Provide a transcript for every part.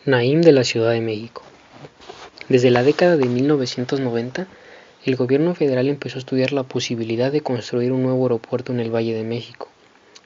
Naim de la Ciudad de México. Desde la década de 1990, el gobierno federal empezó a estudiar la posibilidad de construir un nuevo aeropuerto en el Valle de México,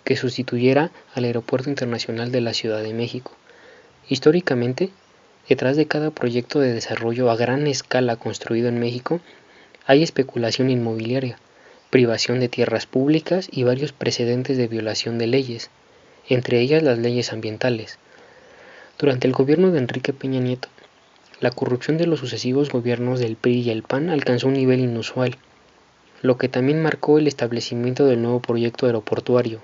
que sustituyera al Aeropuerto Internacional de la Ciudad de México. Históricamente, detrás de cada proyecto de desarrollo a gran escala construido en México, hay especulación inmobiliaria, privación de tierras públicas y varios precedentes de violación de leyes, entre ellas las leyes ambientales. Durante el gobierno de Enrique Peña Nieto, la corrupción de los sucesivos gobiernos del PRI y el PAN alcanzó un nivel inusual, lo que también marcó el establecimiento del nuevo proyecto aeroportuario.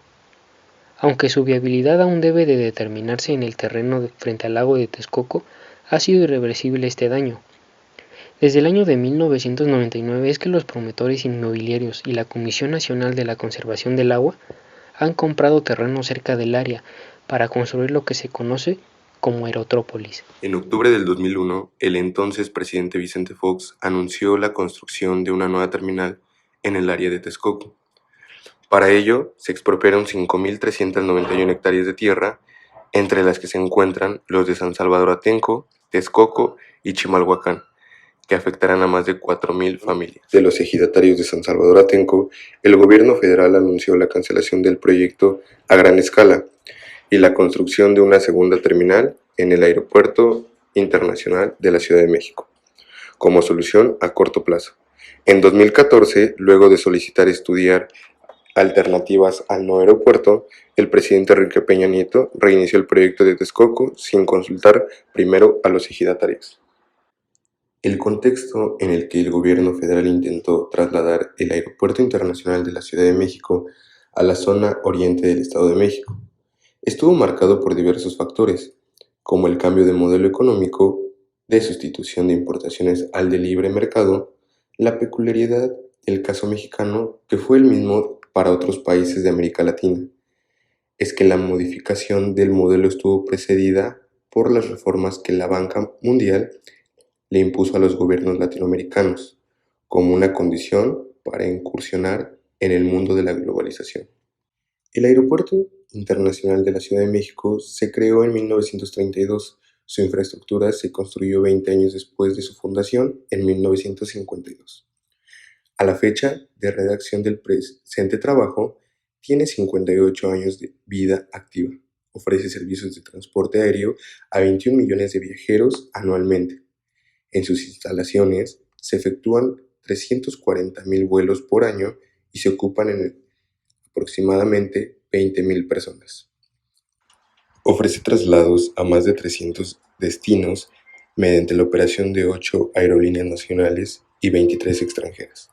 Aunque su viabilidad aún debe de determinarse en el terreno frente al lago de Texcoco, ha sido irreversible este daño. Desde el año de 1999 es que los promotores inmobiliarios y la Comisión Nacional de la Conservación del Agua han comprado terrenos cerca del área para construir lo que se conoce como Aerotrópolis. En octubre del 2001, el entonces presidente Vicente Fox anunció la construcción de una nueva terminal en el área de Texcoco. Para ello, se expropiaron 5.391 hectáreas de tierra, entre las que se encuentran los de San Salvador Atenco, Texcoco y Chimalhuacán, que afectarán a más de 4.000 familias. De los ejidatarios de San Salvador Atenco, el gobierno federal anunció la cancelación del proyecto a gran escala y la construcción de una segunda terminal en el Aeropuerto Internacional de la Ciudad de México, como solución a corto plazo. En 2014, luego de solicitar estudiar alternativas al nuevo aeropuerto, el presidente Enrique Peña Nieto reinició el proyecto de Texcoco sin consultar primero a los ejidatarios. El contexto en el que el gobierno federal intentó trasladar el Aeropuerto Internacional de la Ciudad de México a la zona oriente del Estado de México estuvo marcado por diversos factores, como el cambio de modelo económico, de sustitución de importaciones al de libre mercado, la peculiaridad del caso mexicano, que fue el mismo para otros países de América Latina, es que la modificación del modelo estuvo precedida por las reformas que la banca mundial le impuso a los gobiernos latinoamericanos, como una condición para incursionar en el mundo de la globalización. El Aeropuerto Internacional de la Ciudad de México se creó en 1932. Su infraestructura se construyó 20 años después de su fundación, en 1952. A la fecha de redacción del presente trabajo, tiene 58 años de vida activa. Ofrece servicios de transporte aéreo a 21 millones de viajeros anualmente. En sus instalaciones se efectúan 340.000 vuelos por año y se ocupan en aproximadamente 20.000 personas. Ofrece traslados a más de 300 destinos mediante la operación de 8 aerolíneas nacionales y 23 extranjeras,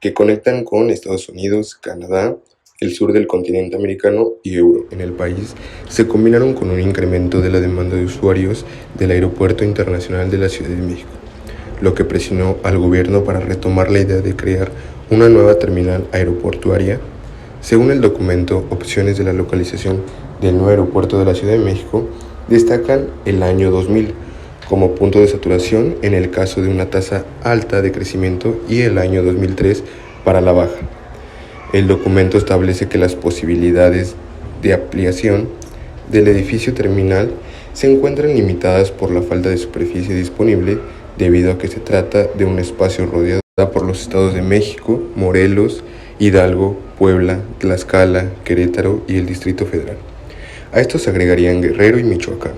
que conectan con Estados Unidos, Canadá, el sur del continente americano y Europa. En el país se combinaron con un incremento de la demanda de usuarios del Aeropuerto Internacional de la Ciudad de México, lo que presionó al gobierno para retomar la idea de crear una nueva terminal aeroportuaria. Según el documento Opciones de la localización del nuevo aeropuerto de la Ciudad de México, destacan el año 2000 como punto de saturación en el caso de una tasa alta de crecimiento y el año 2003 para la baja. El documento establece que las posibilidades de ampliación del edificio terminal se encuentran limitadas por la falta de superficie disponible, debido a que se trata de un espacio rodeado por los estados de México, Morelos, Hidalgo, Puebla, Tlaxcala, Querétaro y el Distrito Federal. A estos se agregarían Guerrero y Michoacán,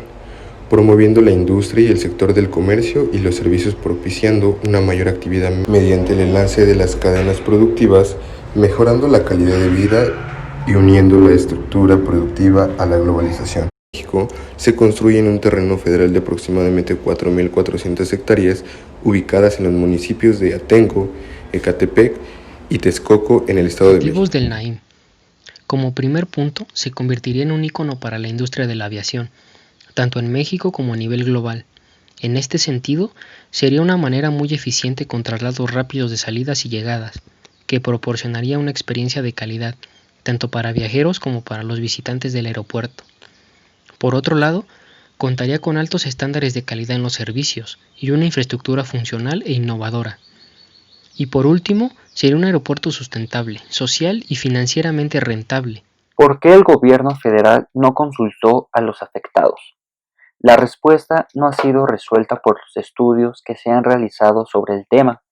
promoviendo la industria y el sector del comercio y los servicios, propiciando una mayor actividad mediante el enlace de las cadenas productivas, mejorando la calidad de vida y uniendo la estructura productiva a la globalización. México se construye en un terreno federal de aproximadamente 4.400 hectáreas, ubicadas en los municipios de Atenco, Ecatepec y Texcoco en el Estado de México. Objetivos del Naim. Como primer punto, se convertiría en un ícono para la industria de la aviación, tanto en México como a nivel global. En este sentido, sería una manera muy eficiente con traslados rápidos de salidas y llegadas, que proporcionaría una experiencia de calidad, tanto para viajeros como para los visitantes del aeropuerto. Por otro lado, contaría con altos estándares de calidad en los servicios y una infraestructura funcional e innovadora. Y por último, sería un aeropuerto sustentable, social y financieramente rentable. ¿Por qué el gobierno federal no consultó a los afectados? La respuesta no ha sido resuelta por los estudios que se han realizado sobre el tema.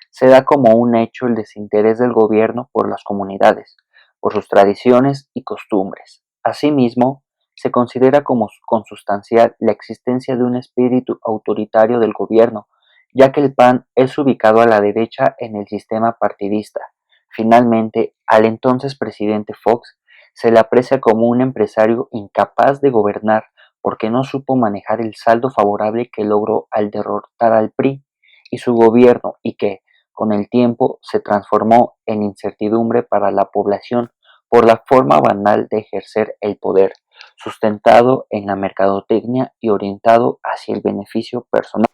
Se da como un hecho el desinterés del gobierno por las comunidades, por sus tradiciones y costumbres. Asimismo, se considera como consustancial la existencia de un espíritu autoritario del gobierno, ya que el PAN es ubicado a la derecha en el sistema partidista. Finalmente, al entonces presidente Fox se le aprecia como un empresario incapaz de gobernar porque no supo manejar el saldo favorable que logró al derrotar al PRI y su gobierno y que, con el tiempo, se transformó en incertidumbre para la población por la forma banal de ejercer el poder, sustentado en la mercadotecnia y orientado hacia el beneficio personal.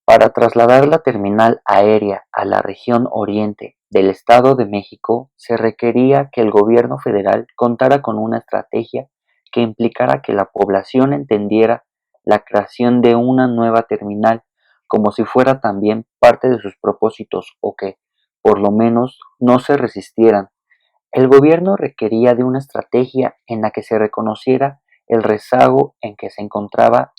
Para trasladar la terminal aérea a la región oriente del Estado de México, se requería que el gobierno federal contara con una estrategia que implicara que la población entendiera la creación de una nueva terminal como si fuera también parte de sus propósitos o que, por lo menos, no se resistieran. El gobierno requería de una estrategia en la que se reconociera el rezago en que se encontraba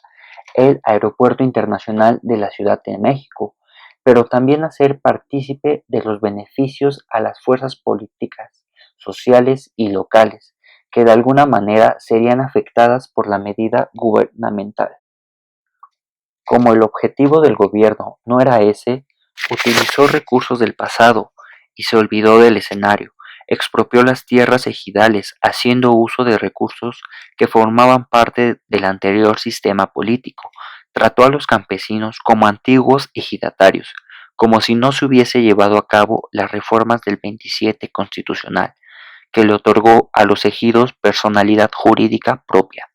el Aeropuerto Internacional de la Ciudad de México, pero también hacer partícipe de los beneficios a las fuerzas políticas, sociales y locales, que de alguna manera serían afectadas por la medida gubernamental. Como el objetivo del gobierno no era ese, utilizó recursos del pasado y se olvidó del escenario. Expropió las tierras ejidales haciendo uso de recursos que formaban parte del anterior sistema político. Trató a los campesinos como antiguos ejidatarios, como si no se hubiese llevado a cabo las reformas del 27 constitucional, que le otorgó a los ejidos personalidad jurídica propia.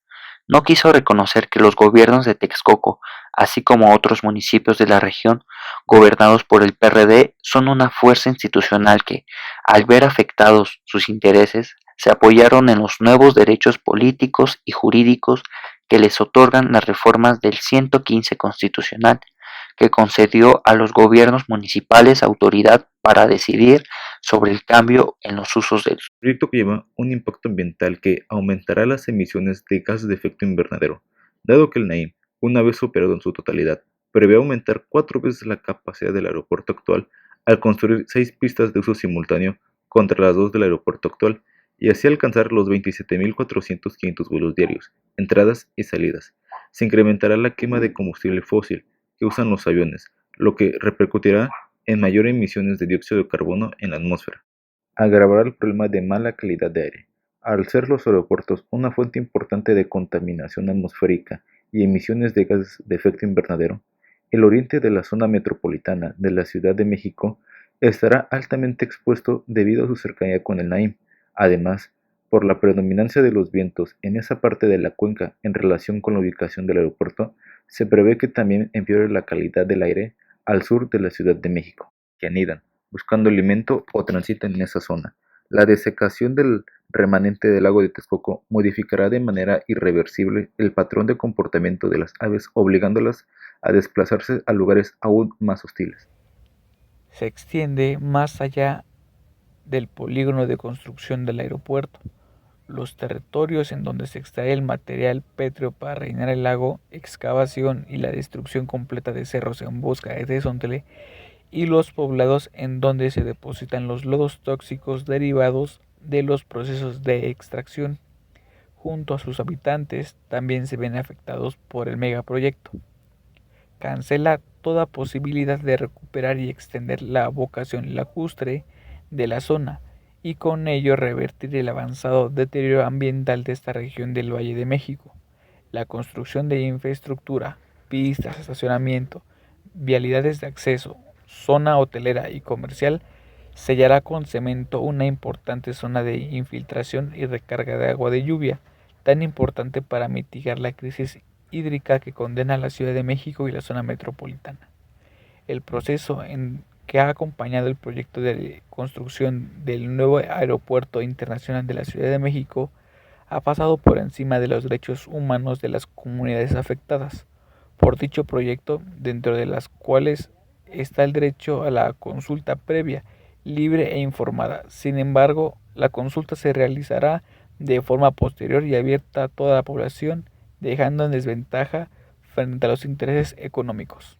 No quiso reconocer que los gobiernos de Texcoco, así como otros municipios de la región gobernados por el PRD, son una fuerza institucional que, al ver afectados sus intereses, se apoyaron en los nuevos derechos políticos y jurídicos que les otorgan las reformas del 115 constitucional, que concedió a los gobiernos municipales autoridad para decidir sobre el cambio en los usos del suelo. El proyecto lleva un impacto ambiental que aumentará las emisiones de gases de efecto invernadero, dado que el Naim, una vez operado en su totalidad, prevé aumentar 4 veces la capacidad del aeropuerto actual al construir 6 pistas de uso simultáneo contra las 2 del aeropuerto actual y así alcanzar los 27.400 vuelos diarios, entradas y salidas. Se incrementará la quema de combustible fósil que usan los aviones, lo que repercutirá en mayor emisiones de dióxido de carbono en la atmósfera. Agravará el problema de mala calidad de aire. Al ser los aeropuertos una fuente importante de contaminación atmosférica y emisiones de gases de efecto invernadero, el oriente de la zona metropolitana de la Ciudad de México estará altamente expuesto debido a su cercanía con el Naim. Además, por la predominancia de los vientos en esa parte de la cuenca en relación con la ubicación del aeropuerto, se prevé que también empeore la calidad del aire al sur de la Ciudad de México, que anidan buscando alimento o transitan en esa zona. La desecación del remanente del lago de Texcoco modificará de manera irreversible el patrón de comportamiento de las aves, obligándolas a desplazarse a lugares aún más hostiles. Se extiende más allá del polígono de construcción del aeropuerto. Los territorios en donde se extrae el material pétreo para rellenar el lago, excavación y la destrucción completa de cerros en busca de desontle, y los poblados en donde se depositan los lodos tóxicos derivados de los procesos de extracción, junto a sus habitantes, también se ven afectados por el megaproyecto. Cancela toda posibilidad de recuperar y extender la vocación lacustre de la zona y con ello revertir el avanzado deterioro ambiental de esta región del Valle de México. La construcción de infraestructura, pistas, estacionamiento, vialidades de acceso, zona hotelera y comercial sellará con cemento una importante zona de infiltración y recarga de agua de lluvia, tan importante para mitigar la crisis hídrica que condena a la Ciudad de México y la zona metropolitana. El proceso en que ha acompañado el proyecto de construcción del nuevo Aeropuerto Internacional de la Ciudad de México ha pasado por encima de los derechos humanos de las comunidades afectadas por dicho proyecto, dentro de las cuales está el derecho a la consulta previa, libre e informada. Sin embargo, la consulta se realizará de forma posterior y abierta a toda la población dejando en desventaja frente a los intereses económicos.